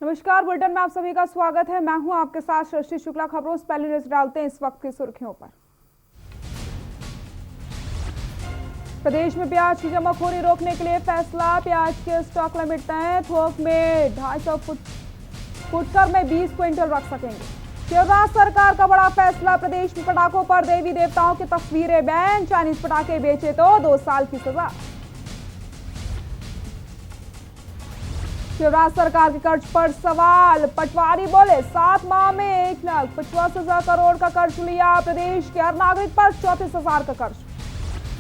नमस्कार, बुलेटिन में आप सभी का स्वागत है। मैं हूं आपके साथ सृष्टि शुक्ला। खबरों से पहले नजर डालते हैं इस वक्त की सुर्खियों पर। प्रदेश में प्याज की जमाखोरी रोकने के लिए फैसला। प्याज के स्टॉक लिमिट तय। थोक में 250 फुटकर में 20 क्विंटल रख सकेंगे। शिवराज सरकार का बड़ा फैसला। प्रदेश में पटाखों पर देवी देवताओं की तस्वीरें बैन। चाइनीज पटाखे बेचे तो 2 साल की सजा। शिवराज सरकार के कर्ज पर सवाल। पटवारी बोले 7 माह में 1,50,000 करोड़ का कर्ज लिया। प्रदेश के हर नागरिक पर 34,000 का कर्ज।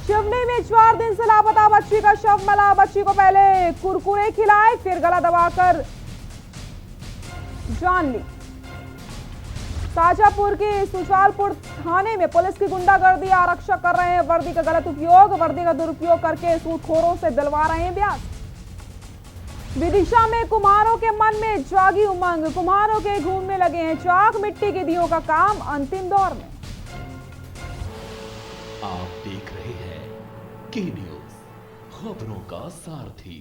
शिवनी में 4 दिन से लापता बच्ची का शव मिला। बच्ची को पहले कुरकुरे खिलाए, फिर गला दबाकर जान ली। शाजापुर के सुजालपुर थाने में पुलिस की गुंडागर्दी। आरक्षक कर रहे हैं वर्दी का गलत उपयोग। वर्दी का दुरुपयोग करके सूदखोरों से दिलवा रहे हैं ब्याज। विदिशा में कुम्हारों के मन में जागी उमंग। कुम्हारों के घूमने लगे हैं चाक। मिट्टी के दियों का काम अंतिम दौर में। आप देख रहे हैं के न्यूज, खबरों का सारथी।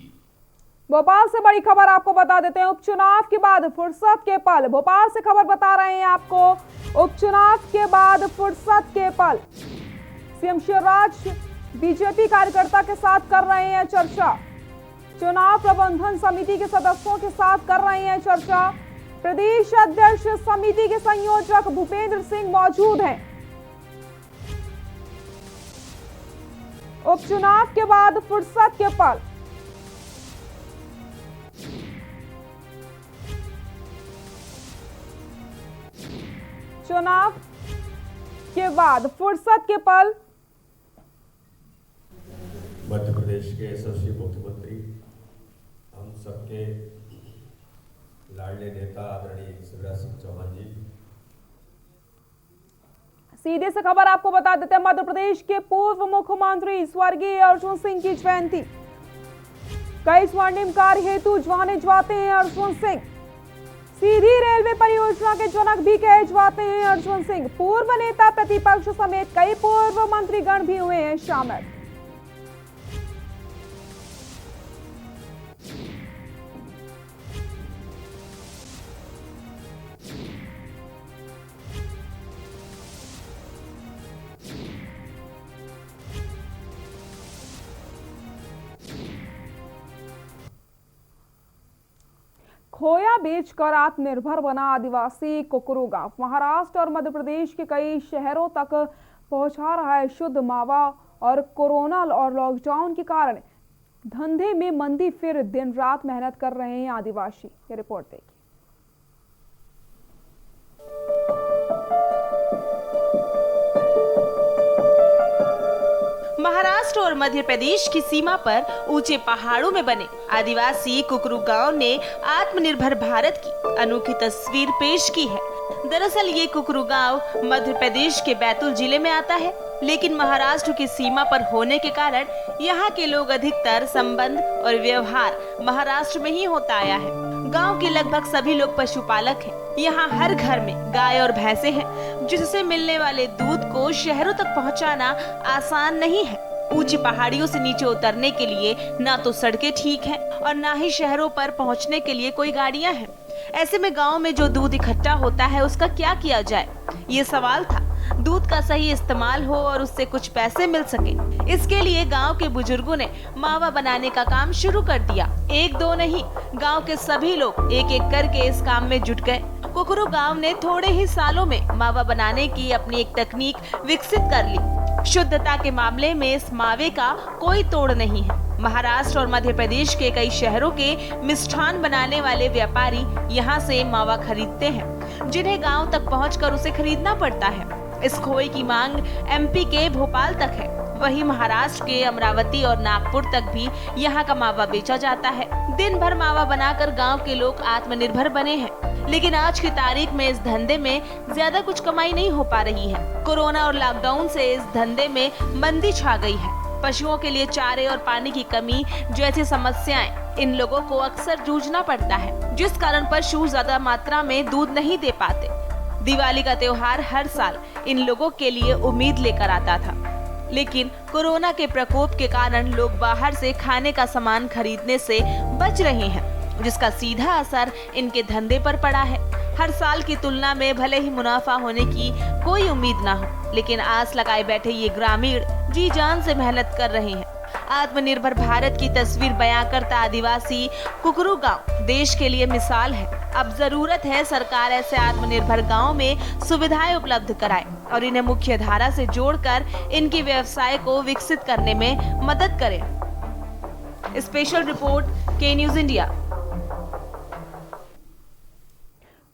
भोपाल से बड़ी खबर आपको बता देते हैं। उपचुनाव के बाद फुर्सत के पल। भोपाल से खबर बता रहे हैं आपको। उपचुनाव के बाद फुर्सत के पल। सीएम शिवराज बीजेपी कार्यकर्ता के साथ कर रहे हैं चर्चा। चुनाव प्रबंधन समिति के सदस्यों के साथ कर रहे हैं चर्चा। प्रदेश अध्यक्ष समिति के संयोजक भूपेंद्र सिंह मौजूद हैं। उपचुनाव के बाद फुर्सत के पल। चुनाव के बाद फुर्सत के पल। मध्य प्रदेश के यशस्वी मुख्यमंत्री, हम सबके लाडले नेता आदरणीय शिवराज सिंह चौहान जी। सीधे से खबर आपको बता देते हैं। मध्य प्रदेश के पूर्व मुख्यमंत्री स्वर्गीय अर्जुन सिंह की जयंती। कई स्वर्णिम कार्य हेतु जाने जाते हैं अर्जुन सिंह। सीधी रेलवे परियोजना के जनक भी कहे जाते हैं अर्जुन सिंह। पूर्व नेता प्रतिपक्ष समेत कई पूर्व मंत्रीगण भी हुए हैं शामिल। खोया बेचकर आत्मनिर्भर बना आदिवासी कुकरू गांव। महाराष्ट्र और मध्य प्रदेश के कई शहरों तक पहुंचा रहा है शुद्ध मावा। और कोरोना और लॉकडाउन के कारण धंधे में मंदी। फिर दिन रात मेहनत कर रहे हैं आदिवासी। ये रिपोर्ट देखिए। महाराष्ट्र और मध्य प्रदेश की सीमा पर ऊंचे पहाड़ों में बने आदिवासी कुकरू गांव ने आत्मनिर्भर भारत की अनोखी तस्वीर पेश की है। दरअसल ये कुकरू गांव मध्य प्रदेश के बैतूल जिले में आता है, लेकिन महाराष्ट्र की सीमा पर होने के कारण यहाँ के लोग अधिकतर संबंध और व्यवहार महाराष्ट्र में ही होता आया है। गांव के लगभग सभी लोग पशुपालक हैं। यहाँ हर घर में गाय और भैंसे हैं, जिससे मिलने वाले दूध को शहरों तक पहुँचाना आसान नहीं है। ऊंची पहाड़ियों से नीचे उतरने के लिए ना तो सड़कें ठीक हैं और ना ही शहरों पर पहुँचने के लिए कोई गाड़ियाँ हैं। ऐसे में गांव में जो दूध इकट्ठा होता है उसका क्या किया जाए, ये सवाल था। दूध का सही इस्तेमाल हो और उससे कुछ पैसे मिल सके, इसके लिए गांव के बुजुर्गों ने मावा बनाने का काम शुरू कर दिया। 1-2 नहीं, गांव के सभी लोग एक एक करके इस काम में जुट गए। कुकरू गांव ने थोड़े ही सालों में मावा बनाने की अपनी एक तकनीक विकसित कर ली। शुद्धता के मामले में इस मावे का कोई तोड़ नहीं है। महाराष्ट्र और मध्य प्रदेश के कई शहरों के मिष्ठान बनाने वाले व्यापारी यहाँ से मावा खरीदते हैं, जिन्हें गांव तक पहुंचकर उसे खरीदना पड़ता है। इस खोए की मांग एमपी के भोपाल तक है। वहीं महाराष्ट्र के अमरावती और नागपुर तक भी यहाँ का मावा बेचा जाता है। दिन भर मावा बनाकर गांव के लोग आत्मनिर्भर बने हैं, लेकिन आज की तारीख में इस धंधे में ज्यादा कुछ कमाई नहीं हो पा रही है। कोरोना और लॉकडाउन से इस धंधे में मंदी छा गई है। पशुओं के लिए चारे और पानी की कमी जैसी समस्याएं इन लोगों को अक्सर जूझना पड़ता है, जिस कारण पशु ज्यादा मात्रा में दूध नहीं दे पाते। दिवाली का त्योहार हर साल इन लोगों के लिए उम्मीद लेकर आता था, लेकिन कोरोना के प्रकोप के कारण लोग बाहर से खाने का सामान खरीदने से बच रहे हैं, जिसका सीधा असर इनके धंधे पर पड़ा है। हर साल की तुलना में भले ही मुनाफा होने की कोई उम्मीद ना हो, लेकिन आस लगाए बैठे ये ग्रामीण जी जान से मेहनत कर रहे हैं। आत्मनिर्भर भारत की तस्वीर बयां करता आदिवासी कुकरू गांव देश के लिए मिसाल है। अब जरूरत है सरकार ऐसे आत्मनिर्भर गांव में सुविधाएं उपलब्ध कराए और इन्हें मुख्य धारा से जोड़कर इनके व्यवसाय को विकसित करने में मदद करे। स्पेशल रिपोर्ट के न्यूज इंडिया।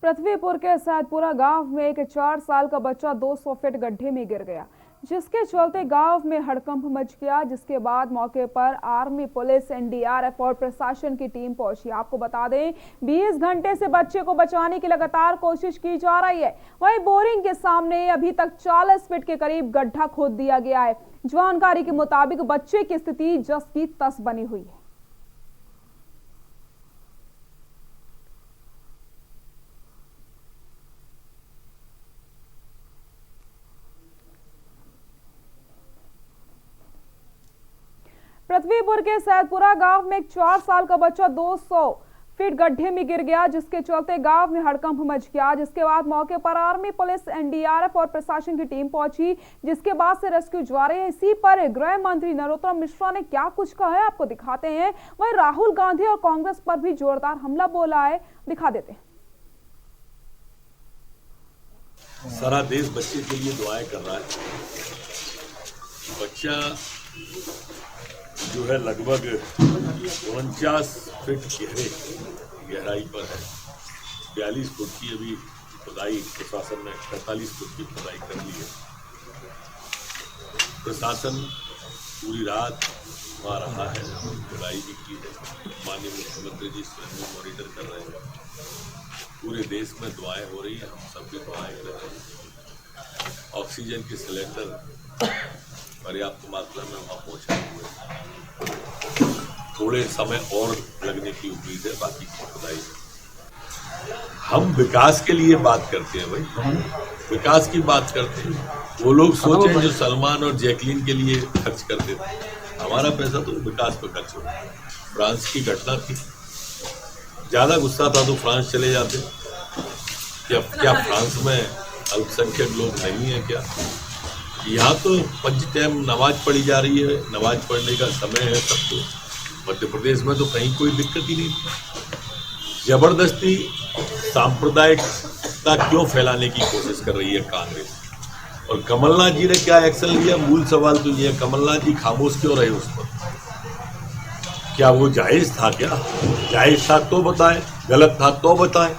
पृथ्वीपुर के सैदपुरा गांव में एक 4 साल का बच्चा 200 फीट गड्ढे में गिर गया, जिसके चलते गांव में हड़कंप मच गया। जिसके बाद मौके पर आर्मी, पुलिस, एनडीआरएफ और प्रशासन की टीम पहुंची। आपको बता दें 20 घंटे से बच्चे को बचाने की लगातार कोशिश की जा रही है। वहीं बोरिंग के सामने अभी तक 40 फीट के करीब गड्ढा खोद दिया गया है। जानकारी के मुताबिक बच्चे की स्थिति जस की तस बनी हुई है। पृथ्वीपुर के सैदपुरा गांव में एक 4 साल का बच्चा 200 फीट गड्ढे में गिर गया, जिसके चलते गांव में हड़कंप मच गया। जिसके बाद मौके पर आर्मी, पुलिस, एनडीआरएफ और प्रशासन की टीम पहुंची, जिसके बाद से रेस्क्यू जारी है। इसी पर गृह मंत्री नरोत्तम मिश्रा ने क्या कुछ कहा है आपको दिखाते हैं। वहीं राहुल गांधी और कांग्रेस पर भी जोरदार हमला बोला है, दिखा देते हैं। सारा देश बच्चे के लिए दुआएं कर रहा है। बच्चा जो है लगभग 49 फीट गहराई पर है। 42 फुट की अभी खुदाई प्रशासन ने 45 फुट की खुदाई कर ली है। प्रशासन पूरी रात वहाँ रहा है, खुदाई भी की है। माननीय मुख्यमंत्री जी स्वयं मॉनिटर कर रहे हैं। पूरे देश में दुआएं हो रही है, हम सब भी दुआएं कर रहे हैं। ऑक्सीजन के सिलेंडर पर्याप्त मात्रा में वहाँ पहुँचा हुए, थोड़े समय और लगने की उम्मीद है। बाकी की खुदाई हम विकास के लिए बात करते हैं भाई, विकास की बात करते हैं। वो लोग सोचें जो सलमान और जैकलीन के लिए खर्च करते थे, हमारा पैसा तो विकास पर खर्च हो। फ्रांस की घटना थी, ज्यादा गुस्सा था तो फ्रांस चले जाते। क्या फ्रांस में अल्पसंख्यक लोग नहीं है क्या? यहाँ तो 5 टाइम नमाज पढ़ी जा रही है, नमाज पढ़ने का समय है सबको। मध्य प्रदेश में तो कहीं कोई दिक्कत ही नहीं थी। जबरदस्ती सांप्रदायिकता क्यों फैलाने की कोशिश कर रही है कांग्रेस? और कमलनाथ जी ने क्या एक्शन लिया? मूल सवाल तो ये है, कमलनाथ जी खामोश क्यों रहे उस पर? क्या वो जायज था? क्या जायज था तो बताएं, गलत था तो बताएं।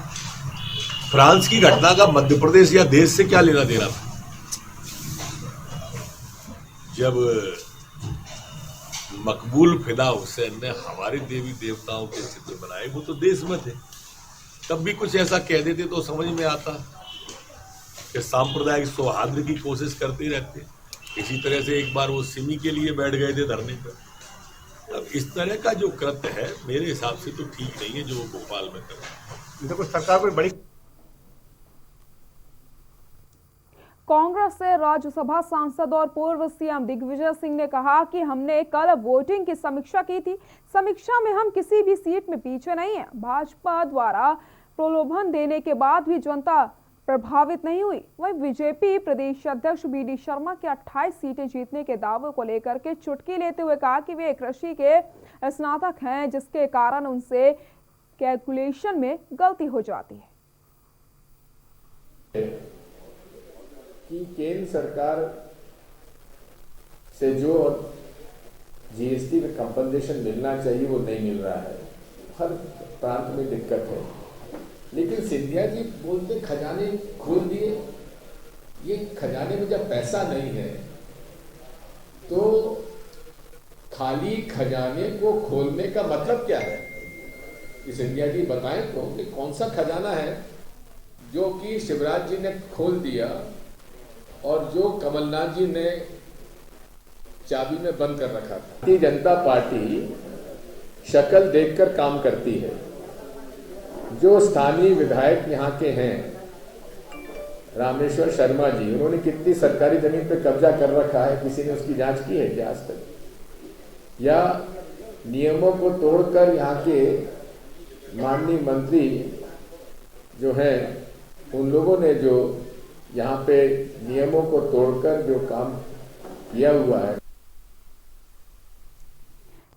फ्रांस की घटना का मध्य प्रदेश या देश से क्या लेना देना था? जब मकबूल फिदा हुसैन ने हमारे देवी देवताओं के चित्र बनाए, वो तो देश में थे, तब भी कुछ ऐसा कह देते तो समझ में आता कि सांप्रदायिक सौहार्द की कोशिश करते रहते। इसी तरह से एक बार वो सिमी के लिए बैठ गए थे धरने पर। अब इस तरह का जो कृत्य है मेरे हिसाब से तो ठीक नहीं है जो वो भोपाल में कर रहे हैं। देखो सरकार कोई बड़ी कांग्रेस से राज्यसभा सांसद और पूर्व सीएम दिग्विजय सिंह ने कहा कि हमने कल वोटिंग की समीक्षा की थी। समीक्षा में हम किसी भी सीट में पीछे नहीं है। भाजपा द्वारा प्रलोभन देने के बाद भी जनता प्रभावित नहीं हुई। वहीं बीजेपी प्रदेश अध्यक्ष बीडी शर्मा के 28 सीटें जीतने के दावे को लेकर के चुटकी लेते हुए कहा कि वे कृषि के स्नातक हैं, जिसके कारण उनसे कैलकुलेशन में गलती हो जाती है। कि केंद्र सरकार से जो जीएसटी में कंपनसेशन मिलना चाहिए वो नहीं मिल रहा है। हर प्रांत में दिक्कत है। लेकिन सिंधिया जी बोलते खजाने खोल दिए। ये खजाने में जब पैसा नहीं है तो खाली खजाने को खोलने का मतलब क्या है? कि सिंधिया जी बताएं तो कि कौन सा खजाना है जो कि शिवराज जी ने खोल दिया और जो कमलनाथ जी ने चाबी में बंद कर रखा था। भारतीय जनता पार्टी शक्ल देखकर काम करती है। जो स्थानीय विधायक यहाँ के हैं रामेश्वर शर्मा जी, उन्होंने कितनी सरकारी जमीन पर कब्जा कर रखा है, किसी ने उसकी जांच की है क्या आज तक? या नियमों को तोड़कर यहाँ के माननीय मंत्री जो हैं उन लोगों ने जो यहाँ पे नियमों को तोड़कर जो काम किया हुआ है।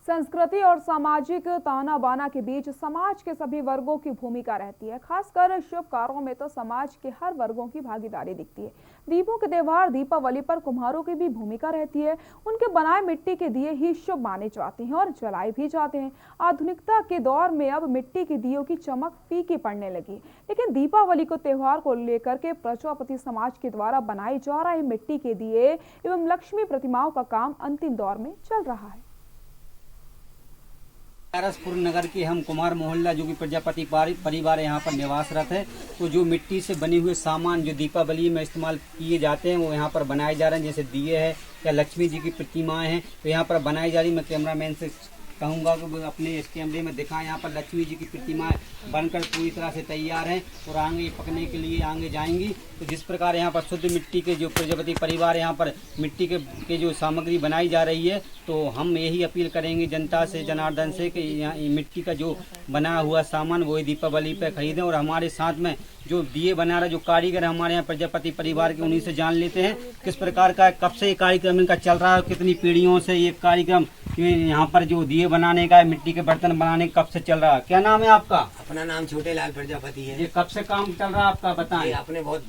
संस्कृति और सामाजिक ताना बाना के बीच समाज के सभी वर्गों की भूमिका रहती है। खासकर शुभ कार्यों में तो समाज के हर वर्गों की भागीदारी दिखती है। दीपों के त्योहार दीपावली पर कुम्हारों की भी भूमिका रहती है। उनके बनाए मिट्टी के दिए ही शुभ माने जाते हैं और जलाए भी जाते हैं। आधुनिकता के दौर में अब मिट्टी के दियों की चमक फीकी पड़ने लगी, लेकिन दीपावली को त्योहार को लेकर के प्रजापति समाज के द्वारा बनाए जा रहे मिट्टी के दिए एवं लक्ष्मी प्रतिमाओं का काम अंतिम दौर में चल रहा है। पारसपुर नगर के हम कुमार मोहल्ला जो कि प्रजापति परिवार यहाँ पर निवासरत है, तो जो मिट्टी से बने हुए सामान जो दीपावली में इस्तेमाल किए जाते हैं वो यहाँ पर बनाए जा रहे हैं। जैसे दिए है या लक्ष्मी जी की प्रतिमाएं हैं तो यहाँ पर बनाई जा रही। मैं कैमरामैन से कहूँगा कि वो अपने इस कैमरे में दिखाएं। यहाँ पर लक्ष्मी जी की प्रतिमाएं बनकर पूरी तरह से तैयार हैं और आगे पकने के लिए आगे जाएंगी। तो जिस प्रकार यहाँ पर शुद्ध मिट्टी के जो प्रजापति परिवार यहाँ पर मिट्टी के जो सामग्री बनाई जा रही है, तो हम यही अपील करेंगे जनता से, जनार्दन से कि यहाँ मिट्टी का जो बना हुआ सामान वही दीपावली पे खरीदें। और हमारे साथ में जो दिए बना रहे जो कारीगर हमारे यहाँ प्रजापति परिवार के, उन्हीं से जान लेते हैं किस प्रकार का कब से ये कार्यक्रम इनका चल रहा है, कितनी पीढ़ियों से ये कार्यक्रम यहाँ पर जो दिए बनाने का, मिट्टी के बर्तन बनाने का कब से चल रहा है। क्या नाम है आपका? अपना नाम छोटे लाल प्रजापति है। ये कब से काम चल रहा है आपका, बताएं। अपने बहुत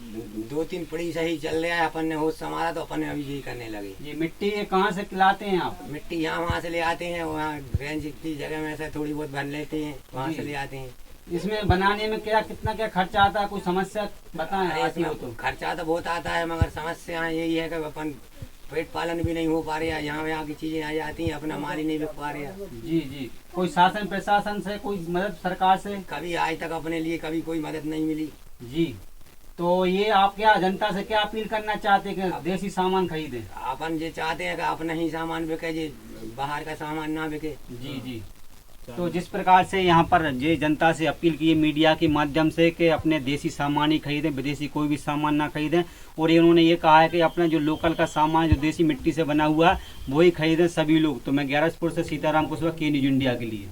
2-3 पीढ़ी से ही चल रहा है। अपन ने होश संभाला तो अपन ने अभी यही करने लगे। ये मिट्टी कहाँ से लाते हैं आप? मिट्टी यहाँ वहाँ से ले आते हैं, वहाँ रेंज की जगह में से थोड़ी बहुत भर लेते हैं, वहाँ से ले आते हैं। इसमें बनाने में कितना खर्चा आता है, कोई समस्या बताएं। तो खर्चा तो बहुत आता है, मगर समस्या यही है कि अपन पेट पालन भी नहीं हो पा रहे हैं। यहाँ की चीजें आ जाती हैं, अपना माल ही नहीं बिक पा रहे हैं। जी, कोई शासन प्रशासन से कोई मदद सरकार से कभी आज तक अपने लिए कभी कोई मदद नहीं मिली जी। तो ये आप क्या जनता से क्या अपील करना चाहते हैं कि देसी सामान खरीदें? अपन ये चाहते हैं कि अपना ही सामान बिके, जी बाहर का सामान ना बिके। जी। तो जिस प्रकार से यहाँ पर ये जनता से अपील की है मीडिया के माध्यम से कि अपने देसी सामान ही खरीदें, विदेशी कोई भी सामान ना खरीदें। और इन्होंने ये कहा है कि अपना जो लोकल का सामान जो देसी मिट्टी से बना हुआ है वही खरीदें सभी लोग। तो मैं ग्यारसपुर से सीताराम कुशवाहा, के न्यूज इंडिया के लिए।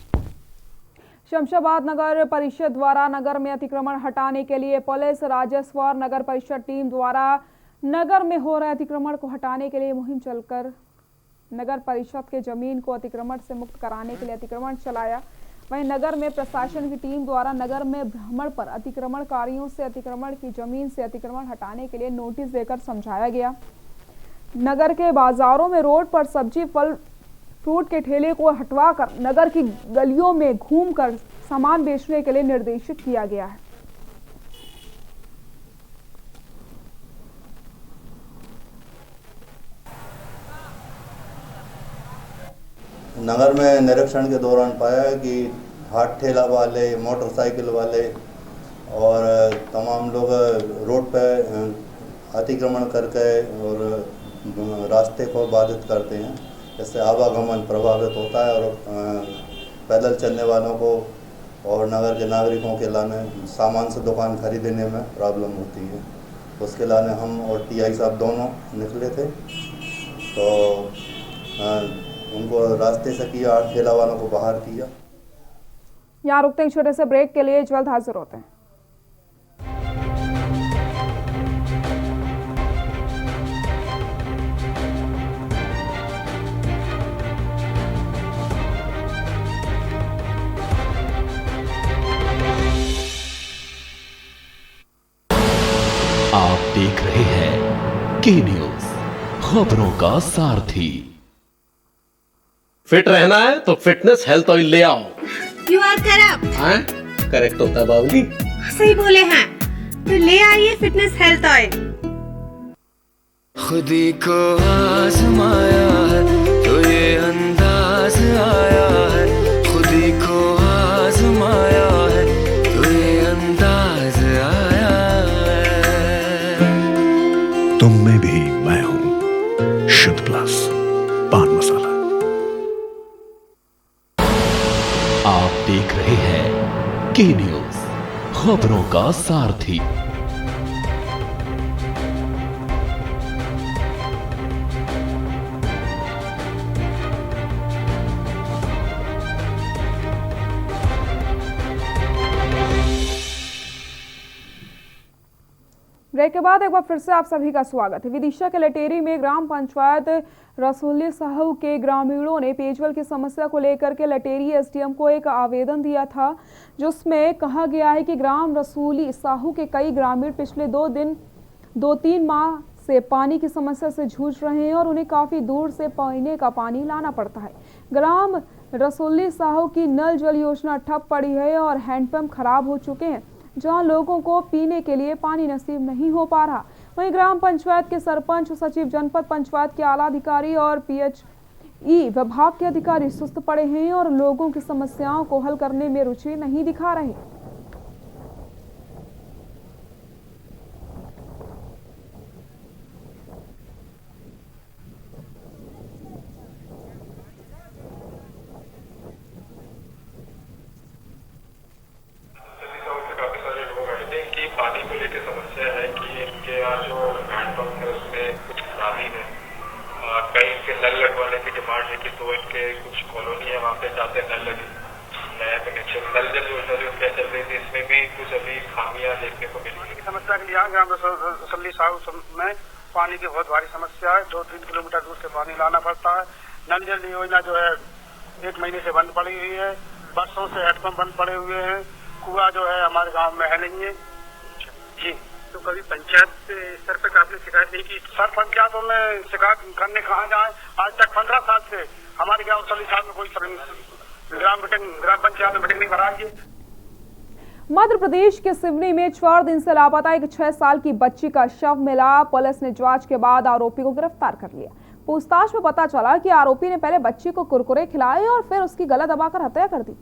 शमशाबाद नगर परिषद द्वारा नगर में अतिक्रमण हटाने के लिए पुलिस, राजस्व और नगर परिषद टीम द्वारा नगर में हो रहे अतिक्रमण को हटाने के लिए मुहिम चलकर नगर परिषद के जमीन को अतिक्रमण से मुक्त कराने के लिए अतिक्रमण चलाया। वहीं नगर में प्रशासन की टीम द्वारा नगर में भ्रमण पर अतिक्रमणकारियों से अतिक्रमण की जमीन से अतिक्रमण हटाने के लिए नोटिस देकर समझाया गया। नगर के बाजारों में रोड पर सब्जी फल फ्रूट के ठेले को हटवाकर नगर की गलियों में घूमकर सामान बेचने के लिए निर्देशित किया गया है। नगर में निरीक्षण के दौरान पाया कि हाथ ठेला वाले, मोटरसाइकिल वाले और तमाम लोग रोड पर अतिक्रमण करके और रास्ते को बाधित करते हैं। इससे आवागमन प्रभावित होता है और पैदल चलने वालों को और नगर के नागरिकों के लाने सामान से दुकान खरीदने में प्रॉब्लम होती है। उसके लाने हम और टीआई साहब दोनों निकले थे, तो उनको रास्ते से किया, ठेला वालों को बाहर किया। यहाँ रुकते हैं छोटे से ब्रेक के लिए, जल्द हाजिर होते हैं। आप देख रहे हैं के न्यूज, खबरों का सारथी। फिट रहना है तो फिटनेस हेल्थ ऑयल ले आओ। You are correct. हाँ, करेक्ट होता है बाबूजी। सही बोले हैं, तो ले आइए फिटनेस हेल्थ ऑयल। खुदी को आजमाया है तो ये अंदाज आया है, खुदी को आजमाया है तो ये अंदाज आया है। तुम में भी मैं हूं, शुद्ध प्लस पान मसाला। आप देख रहे हैं के न्यूज, खबरों का सारथी। ब्रेक के बाद एक बार फिर से आप सभी का स्वागत है। विदिशा के लटेरी में ग्राम पंचायत रसोली साहू के ग्रामीणों ने पेयजल की समस्या को लेकर के लटेरी एसडीएम को एक आवेदन दिया था, जिसमें कहा गया है कि ग्राम रसोली साहू के कई ग्रामीण पिछले 2-3 माह से पानी की समस्या से जूझ रहे हैं और उन्हें काफी दूर से पीने का पानी लाना पड़ता है। ग्राम रसोली साहू की नल जल योजना ठप पड़ी है और हैंडपंप खराब हो चुके हैं, जहां लोगों को पीने के लिए पानी नसीब नहीं हो पा रहा। वहीं ग्राम पंचायत के सरपंच, सचिव, जनपद पंचायत के आला अधिकारी और पीएचई विभाग के अधिकारी सुस्त पड़े हैं और लोगों की समस्याओं को हल करने में रुचि नहीं दिखा रहे। पानी को लेकर समस्या है कि इनके यहाँ जो हैंडपंप है उसमें कुछ खराबी है। कई इनके नल लगवाने की डिमांड है कि तो इनके कुछ कॉलोनी है वहाँ पे जाते नल लगे, नया कनेक्शन। नल जल योजना जो क्या चल रही थी इसमें भी कुछ अभी खामियां देखने को मिली। समस्या के लिए ग्राम रसोली साहू में पानी की बहुत भारी समस्या है। 2-3 किलोमीटर दूर से पानी लाना पड़ता है। नल जल योजना जो है 1 महीने से बंद पड़ी हुई है। बरसों से हैंडपंप बंद पड़े हुए हैं। कुआं जो है हमारे गाँव में है नहीं है जी। तो कभी पंचायत स्तर पर आपने शिकायत नहीं की? सर पंचायतों में शिकायत करने कहाँ जाए? आज तक 15 साल से हमारे गाँव रसोली साहब में कोई ग्राम पंचायत में मीटिंग नहीं कराई है। मध्य प्रदेश के सिवनी में 4 दिन से लापता एक 6 साल की बच्ची का शव मिला। पुलिस ने जांच के बाद आरोपी को गिरफ्तार कर लिया। पूछताछ में पता चला कि आरोपी ने पहले बच्ची को कुरकुरे खिलाए और फिर उसकी गला दबाकर हत्या कर दी।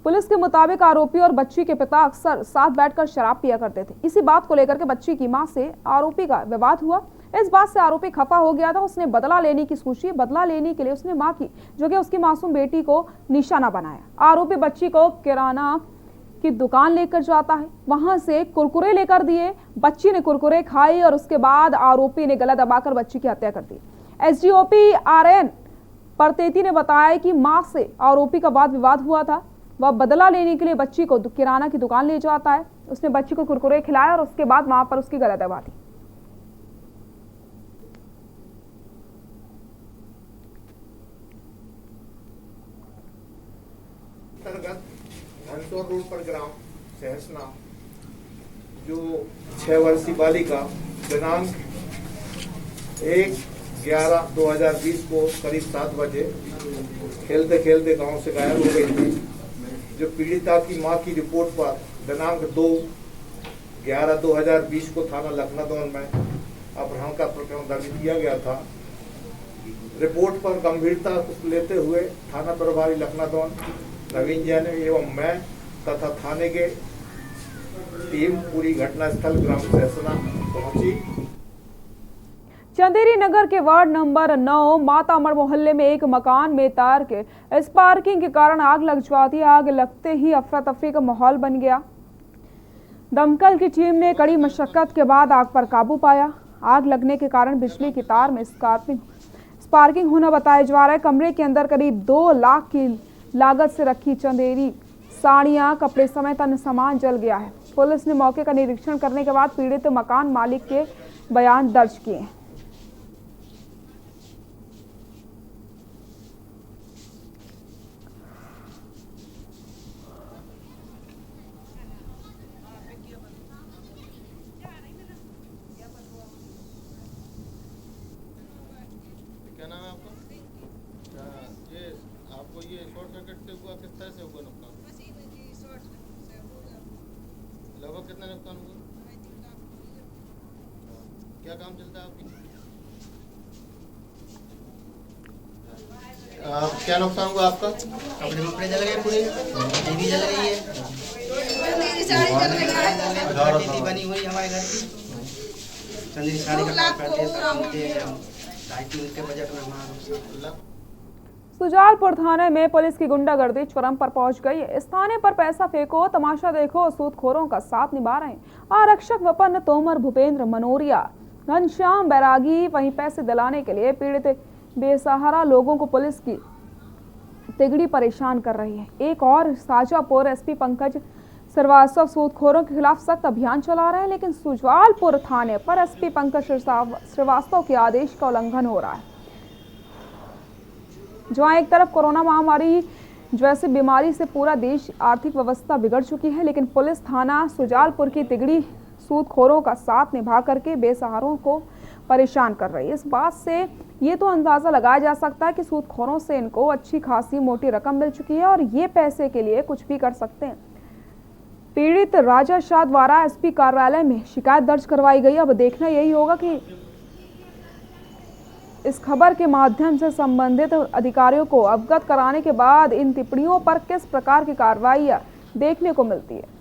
पुलिस के मुताबिक आरोपी और बच्ची के पिता अक्सर साथ बैठकर शराब पिया करते थे। इसी बात को लेकर के बच्ची की मां से आरोपी का विवाद हुआ। इस बात से आरोपी खफा हो गया था। उसने बदला लेने की सोची। बदला लेने के लिए उसने मां की, जो कि उसकी मासूम बेटी को निशाना बनाया। आरोपी बच्ची को किराना की दुकान लेकर जाता है, वहां से कुरकुरे लेकर दिए। बच्ची ने कुरकुरे खाए और उसके बाद आरोपी ने गला दबाकर बच्ची की हत्या कर दी। एसडीओपी आरएन परतेती ने बताया कि मां से आरोपी का वाद विवाद हुआ था। वह बदला लेने के लिए बच्ची को किराना की दुकान ले जाता है। उसने बच्ची को कुरकुरे खिलाए और उसके बाद वहां पर उसकी गला दबा दी। अंतर्गत घनसौर रोड पर ग्राम सहसना जो 6 वर्षीय बालिका दिनांक 1/11/2020 को करीब 7 बजे खेलते खेलते गांव से गायब हो गई थी। जो पीड़िता की मां की रिपोर्ट पर दिनांक 2/11/2020 को थाना लखनादौन में अपहरण का प्रकरण दर्ज किया गया था। रिपोर्ट पर गंभीरता लेते हुए थाना प्रभारी लखनादौन नवीन जैन एवं मैं तथा थाने के टीम पूरी घटनास्थल ग्राम सहसना पहुंची। चंदेरी नगर के वार्ड नंबर 9 माता अमर मोहल्ले में एक मकान में तार के स्पार्किंग के कारण आग लग जाती। आग लगते ही अफरा तफरी का माहौल बन गया। दमकल की टीम ने कड़ी मशक्कत के बाद आग पर काबू पाया। आग लगने के कारण बिजली की तार में स्पार्किंग होना बताया जा रहा है। कमरे के अंदर करीब 2 लाख की लागत से रखी चंदेरी साड़ियां, कपड़े समेत अन्य सामान जल गया है। पुलिस ने मौके का निरीक्षण करने के बाद पीड़ित मकान मालिक के बयान दर्ज किए हैं। क्या नाम है आपका? ये आपको ये शॉर्ट सर्किट से हुआ, किस तरह से हुआ नुकसान? लगभग कितना नुकसान हुआ? क्या काम चलता है आपकी? क्या नुकसान हुआ आपका? कपड़े वपड़े जल गए पूरे, टीवी जल गई है, टीवी बनी हुई हमारे घर की, चंदेरी साड़ी का काम करते हैं। सुजालपुर थाने में पुलिस की गुंडागर्दी चरम पर पहुंच गई है। इस थाने पर पैसा फेंको, तमाशा देखो, सूदखोरों का साथ निभा रहे हैं आरक्षक वपन तोमर, भूपेंद्र मनोरिया, घनश्याम बैरागी। वहीं पैसे दिलाने के लिए पीड़ित बेसहारा लोगों को पुलिस की तिगड़ी परेशान कर रही है। एक और शाजापुर एसपी पंकज श्रीवास्तव सूदखोरों के खिलाफ सख्त अभियान चला रहे हैं, लेकिन सुजवालपुर थाने पर एसपी पंकज श्रीवास्तव के आदेश का उल्लंघन हो रहा है। जहां एक तरफ कोरोना महामारी जैसी बीमारी से पूरा देश आर्थिक व्यवस्था बिगड़ चुकी है, लेकिन पुलिस थाना सुजालपुर की तिगड़ी सूदखोरों का साथ निभा करके बेसहारों को परेशान कर रही है। इस बात से ये तो अंदाजा लगाया जा सकता है कि सूदखोरों से इनको अच्छी खासी मोटी रकम मिल चुकी है और ये पैसे के लिए कुछ भी कर सकते हैं। पीड़ित राजा शाह द्वारा एसपी कार्यालय में शिकायत दर्ज करवाई गई। अब देखना यही होगा कि इस खबर के माध्यम से संबंधित अधिकारियों को अवगत कराने के बाद इन टिप्पणियों पर किस प्रकार की कार्रवाई देखने को मिलती है।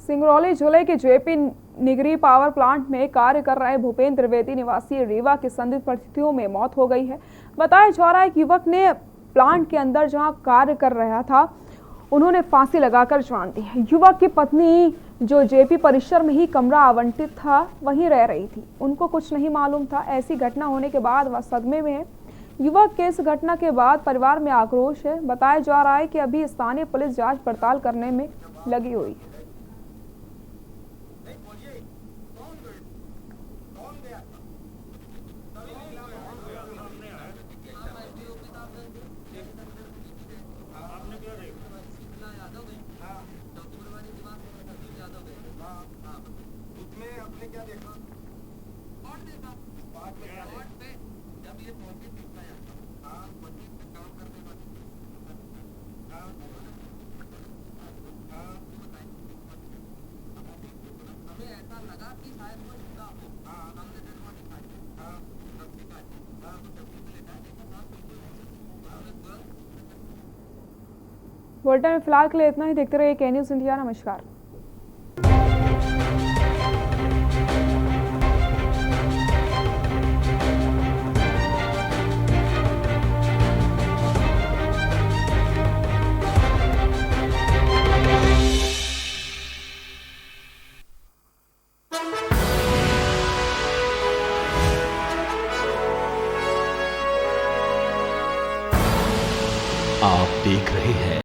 सिंगरौली जिले के जेपी निगरी पावर प्लांट में कार्य कर रहे भूपेंद्र त्रिवेदी निवासी रीवा की संदिग्ध परिस्थितियों में मौत हो गई है। बताया जा रहा है कि युवक ने प्लांट के अंदर जहां कार्य कर रहा था उन्होंने फांसी लगाकर जान दी है। युवक की पत्नी जो जेपी परिसर में ही कमरा आवंटित था वहीं रह रही थी, उनको कुछ नहीं मालूम था। ऐसी घटना होने के बाद वह सदमे में है। युवक के इस घटना के बाद परिवार में आक्रोश है। बताया जा रहा है कि अभी स्थानीय पुलिस जांच पड़ताल करने में लगी हुई है। बुलेटिन में फिलहाल के लिए इतना ही। देखते रहिए के न्यूज़ इंडिया। नमस्कार। आप देख रहे हैं